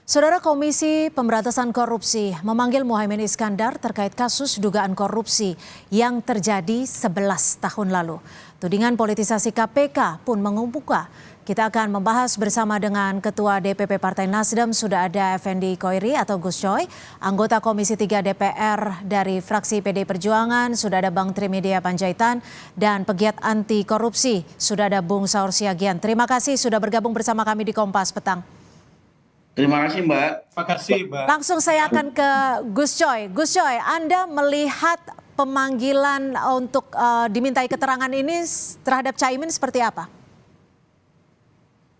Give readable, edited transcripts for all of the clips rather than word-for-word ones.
Saudara Komisi Pemberantasan Korupsi memanggil Muhaimin Iskandar terkait kasus dugaan korupsi yang terjadi 11 tahun lalu. Tudingan politisasi KPK pun mengemuka. Kita akan membahas bersama dengan Ketua DPP Partai Nasdem, sudah ada Effendi Koiri atau Gus Coy, anggota Komisi 3 DPR dari fraksi PD Perjuangan, sudah ada Bang Trimedia Panjaitan, dan pegiat anti korupsi, sudah ada Bung Saur Siagian. Terima kasih sudah bergabung bersama kami di Kompas Petang. Terima kasih, Mbak. Terima kasih, Mbak. Langsung saya akan ke Gus Coy. Gus Coy, Anda melihat pemanggilan untuk dimintai keterangan ini terhadap Caimin seperti apa?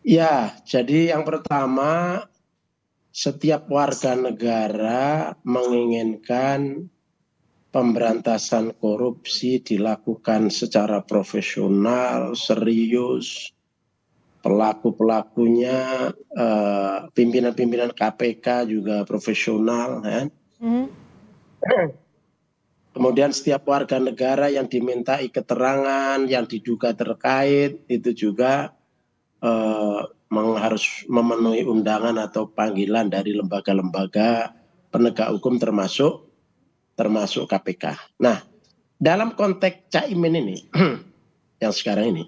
Ya, jadi yang pertama, setiap warga negara menginginkan pemberantasan korupsi dilakukan secara profesional, serius. Pelaku-pelakunya, pimpinan-pimpinan KPK juga profesional, kan? Kemudian setiap warga negara yang dimintai keterangan, yang diduga terkait, itu juga harus memenuhi undangan atau panggilan dari lembaga-lembaga penegak hukum termasuk KPK. Nah, dalam konteks Caimin ini, yang sekarang ini,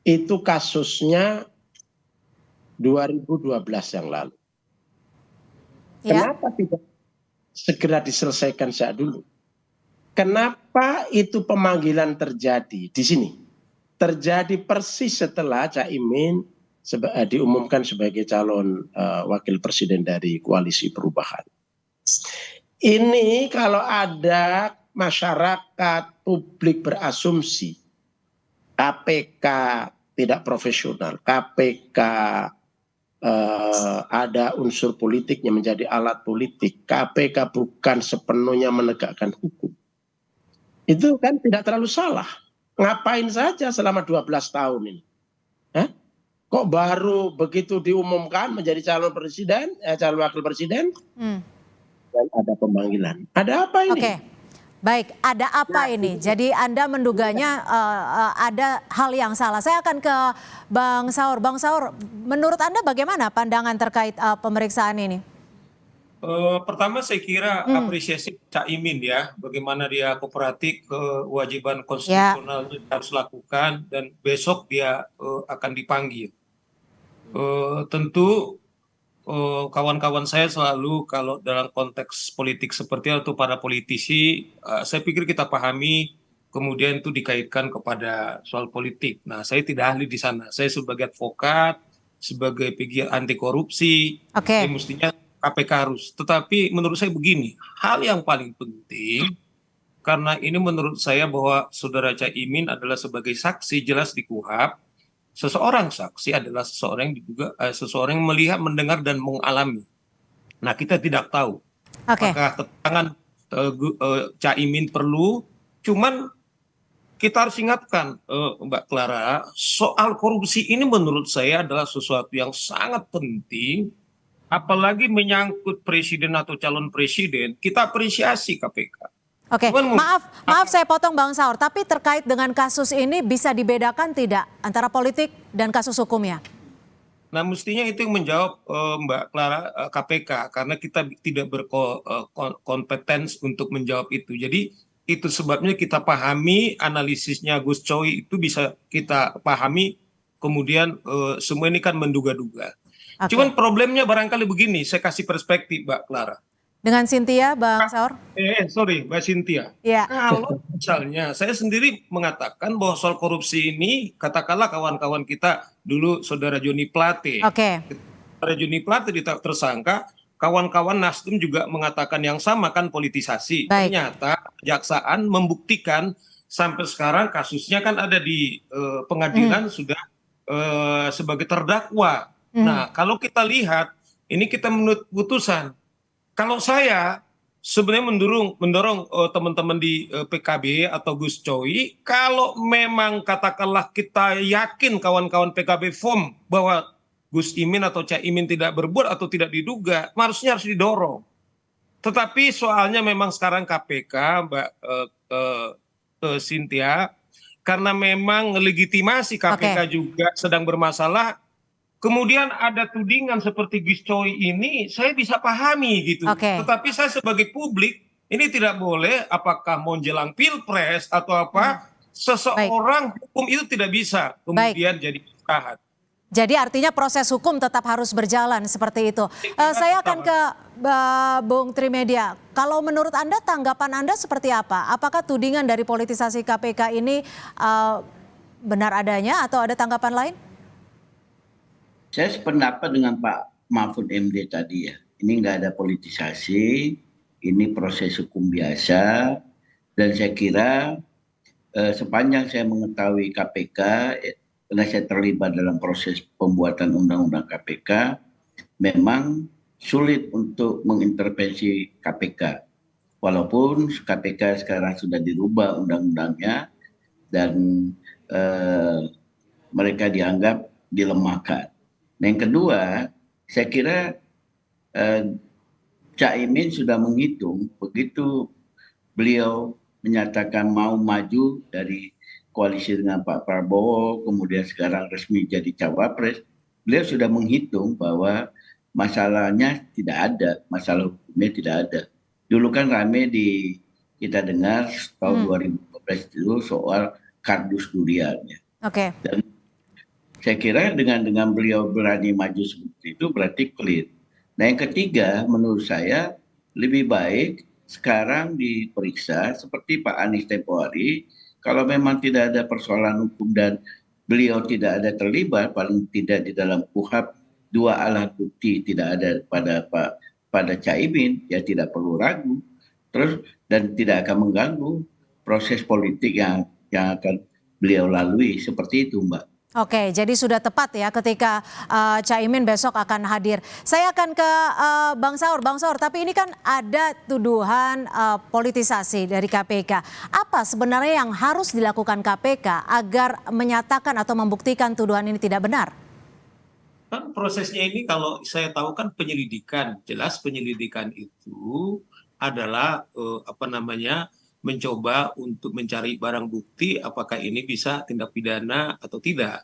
itu kasusnya 2012 yang lalu. Ya. Kenapa tidak segera diselesaikan sejak dulu? Kenapa itu pemanggilan terjadi di sini? Terjadi persis setelah Caimin diumumkan sebagai calon wakil presiden dari Koalisi Perubahan. Ini kalau ada masyarakat publik berasumsi KPK tidak profesional, KPK ada unsur politiknya menjadi alat politik, KPK bukan sepenuhnya menegakkan hukum. Itu kan tidak terlalu salah. Ngapain saja selama 12 tahun ini? Kok baru begitu diumumkan menjadi calon presiden, calon wakil presiden, dan ada pemanggilan. Ada apa ini? Oke. Baik, ada apa ini? Jadi Anda menduganya ada hal yang salah. Saya akan ke Bang Saur. Bang Saur, menurut Anda bagaimana pandangan terkait pemeriksaan ini? Pertama saya kira apresiasi Caimin ya, bagaimana dia kooperatif, kewajiban konstitusionalnya harus lakukan, dan besok dia akan dipanggil. Tentu kawan-kawan saya selalu kalau dalam konteks politik seperti itu, para politisi, saya pikir kita pahami kemudian itu dikaitkan kepada soal politik. Nah, saya tidak ahli di sana. Saya sebagai advokat, sebagai pegiat anti korupsi, mestinya KPK harus. Tetapi menurut saya begini, hal yang paling penting, karena ini menurut saya bahwa saudara Caimin adalah sebagai saksi jelas di KUHP, seseorang saksi adalah seseorang yang diduga seseorang yang melihat, mendengar, dan mengalami. Nah, kita tidak tahu apakah keterangan Caimin perlu. Cuman kita harus ingatkan, Mbak Clara, soal korupsi ini menurut saya adalah sesuatu yang sangat penting, apalagi menyangkut presiden atau calon presiden. Kita apresiasi KPK. Oke, maaf saya potong Bang Saur, tapi terkait dengan kasus ini bisa dibedakan tidak antara politik dan kasus hukumnya? Nah, mestinya itu yang menjawab Mbak Clara, KPK, karena kita tidak berkompetens untuk menjawab itu. Jadi itu sebabnya kita pahami analisisnya Gus Coy itu bisa kita pahami, kemudian semua ini kan menduga-duga. Cuman problemnya barangkali begini, saya kasih perspektif Mbak Clara. Dengan Cynthia, Bang Saur? Sorry, Mbak Cynthia. Ya. Kalau misalnya saya sendiri mengatakan bahwa soal korupsi ini, katakanlah kawan-kawan kita dulu, saudara Joni Plate. Saudara Joni Plate tersangka, kawan-kawan Nasdem juga mengatakan yang sama, kan politisasi. Ternyata kejaksaan membuktikan sampai sekarang kasusnya kan ada di pengadilan sudah sebagai terdakwa. Nah, kalau kita lihat, ini kita menurut putusan. Kalau saya sebenarnya mendorong teman-teman di PKB atau Gus Coy, kalau memang katakanlah kita yakin kawan-kawan PKB firm bahwa Gus Imin atau Caimin tidak berbuat atau tidak diduga, harusnya harus didorong. Tetapi soalnya memang sekarang KPK, Mbak Cynthia, karena memang legitimasi KPK juga sedang bermasalah, kemudian ada tudingan seperti Gus Coy ini, saya bisa pahami gitu. Oke. Tetapi saya sebagai publik, ini tidak boleh apakah mau jelang pilpres atau apa, seseorang hukum itu tidak bisa kemudian jadi istihad. Jadi artinya proses hukum tetap harus berjalan seperti itu. Saya akan ke Bung Trimedia. Kalau menurut Anda, tanggapan Anda seperti apa? Apakah tudingan dari politisasi KPK ini benar adanya atau ada tanggapan lain? Saya sependapat dengan Pak Mahfud MD tadi ya. Ini nggak ada politisasi, ini proses hukum biasa. Dan saya kira sepanjang saya mengetahui KPK, karena saya terlibat dalam proses pembuatan undang-undang KPK, memang sulit untuk mengintervensi KPK. Walaupun KPK sekarang sudah dirubah undang-undangnya dan mereka dianggap dilemahkan. Nah, yang kedua, saya kira Caimin sudah menghitung begitu beliau menyatakan mau maju dari koalisi dengan Pak Prabowo, kemudian sekarang resmi jadi cawapres, beliau sudah menghitung bahwa masalahnya tidak ada, masalah hukumnya tidak ada. Dulu kan rame kita dengar tahun 2012 itu soal kardus durian. Ya. Oke. Dan saya kira dengan beliau berani maju seperti itu berarti clear. Nah, yang ketiga menurut saya lebih baik sekarang diperiksa seperti Pak Anies tempo hari. Kalau memang tidak ada persoalan hukum dan beliau tidak ada terlibat, paling tidak di dalam KUHP, 2 alat bukti tidak ada pada Caimin, ya tidak perlu ragu. Terus dan tidak akan mengganggu proses politik yang akan beliau lalui seperti itu, Mbak. Oke, jadi sudah tepat ya ketika Caimin besok akan hadir. Saya akan ke Bang Saur. Bang Saur, tapi ini kan ada tuduhan politisasi dari KPK. Apa sebenarnya yang harus dilakukan KPK agar menyatakan atau membuktikan tuduhan ini tidak benar? Kan prosesnya ini kalau saya tahu kan penyelidikan. Jelas penyelidikan itu adalah mencoba untuk mencari barang bukti apakah ini bisa tindak pidana atau tidak.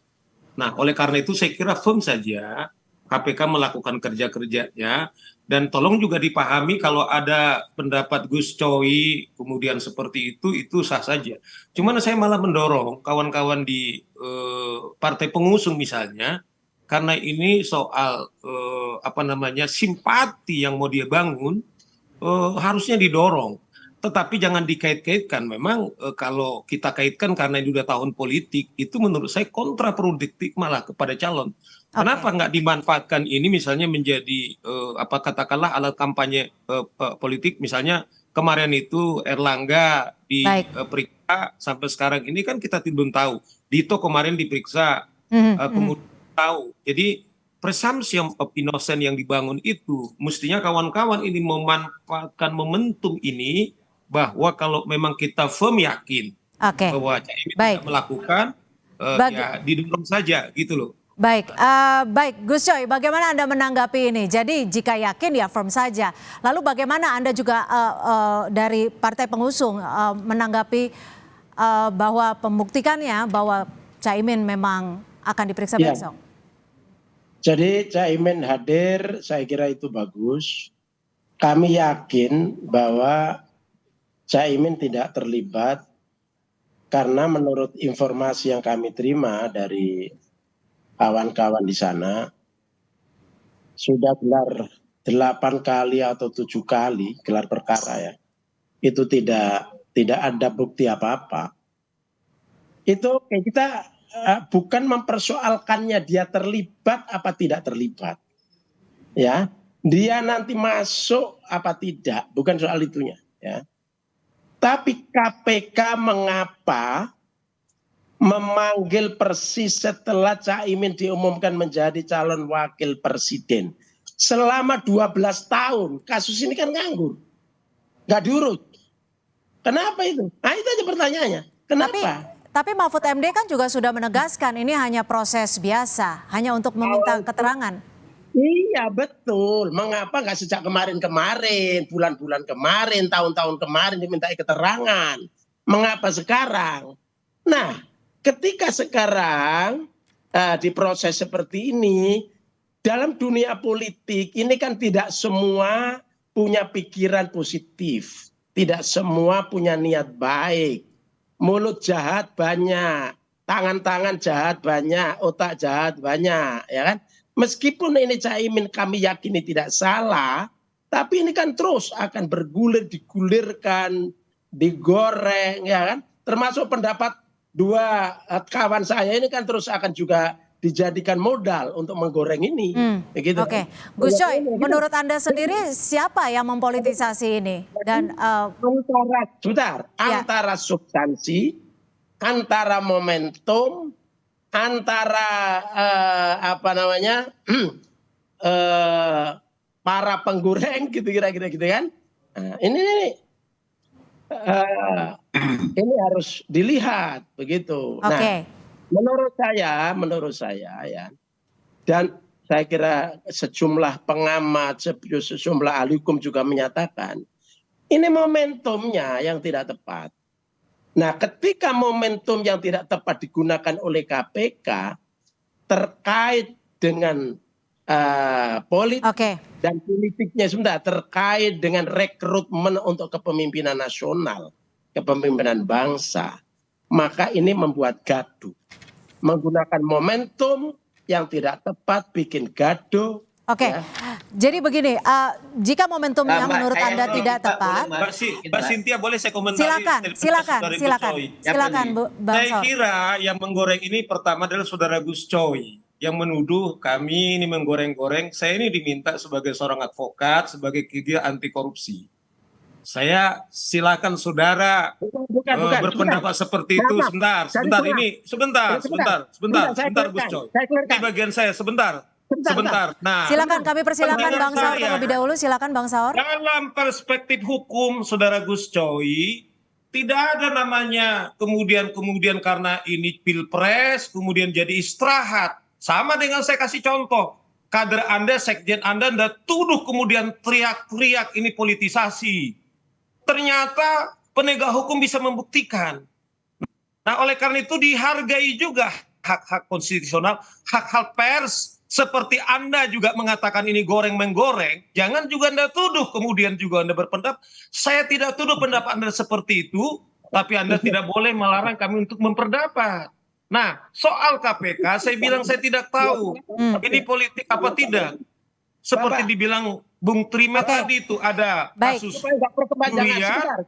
Nah, oleh karena itu saya kira firm saja KPK melakukan kerja-kerjanya dan tolong juga dipahami kalau ada pendapat Gus Coy kemudian seperti itu sah saja. Cuman saya malah mendorong kawan-kawan di partai pengusung misalnya karena ini soal simpati yang mau dia bangun harusnya didorong. Tetapi jangan dikait-kaitkan. Memang kalau kita kaitkan karena ini sudah tahun politik, itu menurut saya kontraproduktif malah kepada calon. Kenapa nggak dimanfaatkan ini misalnya menjadi katakanlah alat kampanye politik, misalnya kemarin itu Erlangga diperiksa sampai sekarang ini kan kita belum tahu. Dito kemarin diperiksa, kemudian tahu. Jadi presumption of innocence yang dibangun itu mestinya kawan-kawan ini memanfaatkan momentum ini bahwa kalau memang kita firm yakin bahwa Caimin tidak melakukan, ya didorong saja gitu loh. Baik, Gus Coy, bagaimana Anda menanggapi ini? Jadi jika yakin ya firm saja. Lalu bagaimana Anda juga dari partai pengusung menanggapi bahwa pembuktikannya bahwa Caimin memang akan diperiksa besok? Jadi Caimin hadir, saya kira itu bagus. Kami yakin bahwa Caimin tidak terlibat karena menurut informasi yang kami terima dari kawan-kawan di sana sudah gelar 8 kali atau 7 kali gelar perkara ya. Itu tidak ada bukti apa-apa. Itu kita bukan mempersoalkannya dia terlibat apa tidak terlibat. Ya, dia nanti masuk apa tidak, bukan soal itunya ya. Tapi KPK mengapa memanggil persis setelah Caimin diumumkan menjadi calon wakil presiden? Selama 12 tahun kasus ini kan nganggur. Nggak diurut. Kenapa itu? Nah itu aja pertanyaannya. Kenapa? Tapi Mahfud MD kan juga sudah menegaskan ini hanya proses biasa. Hanya untuk meminta keterangan. Iya betul. Mengapa nggak sejak kemarin-kemarin, bulan-bulan kemarin, tahun-tahun kemarin dimintai keterangan? Mengapa sekarang? Nah, ketika sekarang di proses seperti ini, dalam dunia politik ini kan tidak semua punya pikiran positif, tidak semua punya niat baik. Mulut jahat banyak, tangan-tangan jahat banyak, otak jahat banyak, ya kan? Meskipun ini Caimin kami yakini tidak salah, tapi ini kan terus akan bergulir, digulirkan, digoreng, ya kan? Termasuk pendapat dua kawan saya ini kan terus akan juga dijadikan modal untuk menggoreng ini. Begitu. Oke, Gus Coy, menurut Anda sendiri siapa yang mempolitisasi ini? Dan antara substansi, antara momentum, antara para penggoreng gitu kira-kira gitu kan. Ini harus dilihat begitu. Oke. Nah, menurut saya ya, dan saya kira sejumlah pengamat, sejumlah ahli hukum juga menyatakan ini momentumnya yang tidak tepat. Nah, ketika momentum yang tidak tepat digunakan oleh KPK terkait dengan politik dan politiknya sebentar, terkait dengan rekrutmen untuk kepemimpinan nasional, kepemimpinan bangsa, maka ini membuat gaduh. Menggunakan momentum yang tidak tepat bikin gaduh. Oke, ya. Jadi begini, jika momentumnya menurut Anda tidak tepat, Mbak Cynthia boleh saya komentari? silakan Bang Saya Saur. kira yang menggoreng ini pertama adalah saudara Gus Coy yang menuduh kami ini menggoreng-goreng. Saya ini diminta sebagai seorang advokat, sebagai gigilah anti korupsi. Saya silakan saudara berpendapat seperti itu. Sebentar Gus Coy. Ini bagian saya sebentar. Nah, silakan, kami persilakan Bang Saur terlebih dahulu. Silakan Bang Saur. Dalam perspektif hukum, saudara Gus Coy, tidak ada namanya kemudian karena ini pilpres kemudian jadi istirahat. Sama dengan saya kasih contoh, kader Anda, sekjen Anda tuduh kemudian teriak-teriak ini politisasi. Ternyata penegak hukum bisa membuktikan. Nah, oleh karena itu dihargai juga hak-hak konstitusional, hak-hak pers. Seperti Anda juga mengatakan ini goreng-menggoreng, jangan juga Anda tuduh kemudian juga Anda berpendapat. Saya tidak tuduh pendapat Anda seperti itu, tapi Anda tidak boleh melarang kami untuk memperdapat. Nah, soal KPK, saya bilang saya tidak tahu ini politik apa tidak. Seperti dibilang Bung Trimet tadi itu ada kasus Durian.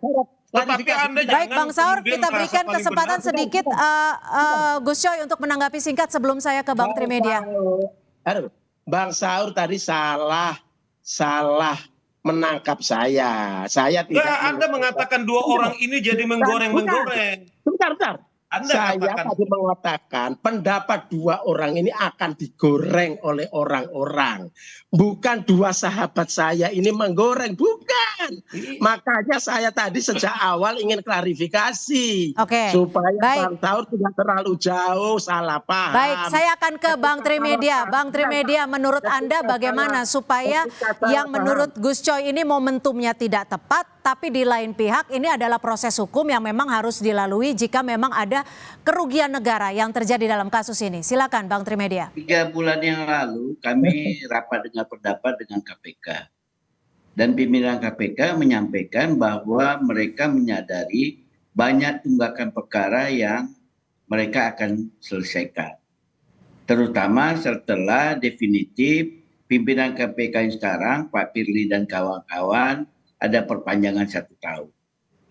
Tetapi Anda baik Bang Saur, kita berikan kesempatan sedikit Gus Coy untuk menanggapi singkat sebelum saya ke Bang Trimedia. Bang Saur tadi salah menangkap saya. Saya tidak. Anda mengatakan dua orang ini jadi menggoreng-menggoreng. Bentar. Saya tadi mengatakan pendapat dua orang ini akan digoreng oleh orang-orang. Bukan dua sahabat saya ini menggoreng, bukan. Makanya saya tadi sejak awal ingin klarifikasi. Supaya Bang Saur tidak terlalu jauh salah paham. Baik, saya akan ke Bang Trimedia. Bang Trimedia, menurut Anda bagaimana supaya yang menurut Gus Coy ini momentumnya tidak tepat, tapi di lain pihak ini adalah proses hukum yang memang harus dilalui jika memang ada kerugian negara yang terjadi dalam kasus ini. Silakan Bang Trimedia. 3 bulan yang lalu kami rapat dengan pendapat dengan KPK. Dan pimpinan KPK menyampaikan bahwa mereka menyadari banyak tunggakan perkara yang mereka akan selesaikan. Terutama setelah definitif pimpinan KPK yang sekarang, Pak Firly dan kawan-kawan, ada perpanjangan 1 tahun.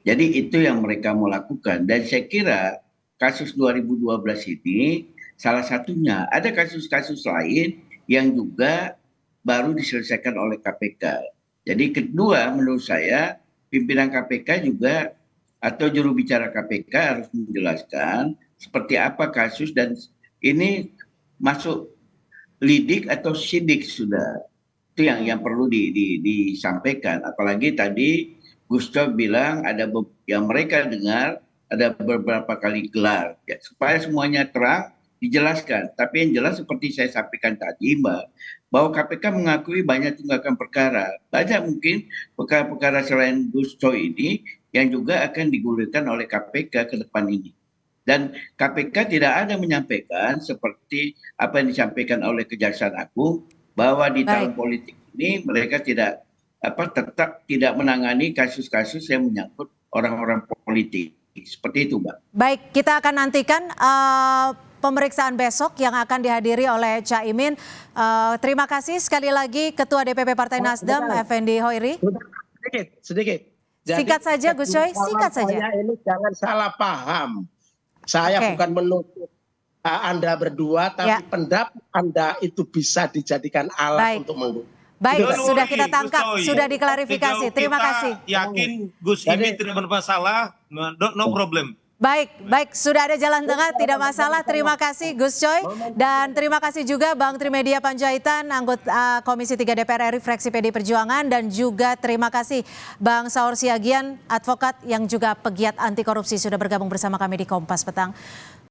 Jadi itu yang mereka mau lakukan. Dan saya kira kasus 2012 ini salah satunya. Ada kasus-kasus lain yang juga baru diselesaikan oleh KPK. Jadi kedua menurut saya pimpinan KPK juga atau juru bicara KPK harus menjelaskan seperti apa kasus dan ini masuk lidik atau sidik sudah. Itu yang perlu disampaikan. Apalagi tadi Gus Coy bilang ada yang mereka dengar ada beberapa kali gelar ya, supaya semuanya terang dijelaskan. Tapi yang jelas seperti saya sampaikan tadi Mbak, bahwa KPK mengakui banyak tunggakan perkara. Banyak mungkin perkara-perkara selain Gus Coy ini yang juga akan digulirkan oleh KPK ke depan ini. Dan KPK tidak ada menyampaikan seperti apa yang disampaikan oleh Kejaksaan Agung bahwa di tahun politik ini mereka tetap tidak menangani kasus-kasus yang menyangkut orang-orang politik. Seperti itu, Mbak. Baik, kita akan nantikan pemeriksaan besok yang akan dihadiri oleh Caimin. Terima kasih sekali lagi Ketua DPP Partai Nasdem, Effendi Hoiri. Sedikit. Jadi, singkat saja, Gus Coy, singkat saja. Ini jangan salah paham. Saya bukan menuntut Anda berdua, tapi pendapat Anda itu bisa dijadikan alat untuk menggunakan. Baik, sudah kita tangkap, sudah diklarifikasi. Terima kasih. Yakin Gus Imi tidak bermasalah, no problem. Baik, sudah ada jalan tengah, tidak masalah. Terima kasih Gus Coy, dan terima kasih juga Bang Trimedia Panjaitan, anggota Komisi 3 DPR RI fraksi PD Perjuangan, dan juga terima kasih Bang Saur Siagian, advokat yang juga pegiat anti korupsi, sudah bergabung bersama kami di Kompas Petang.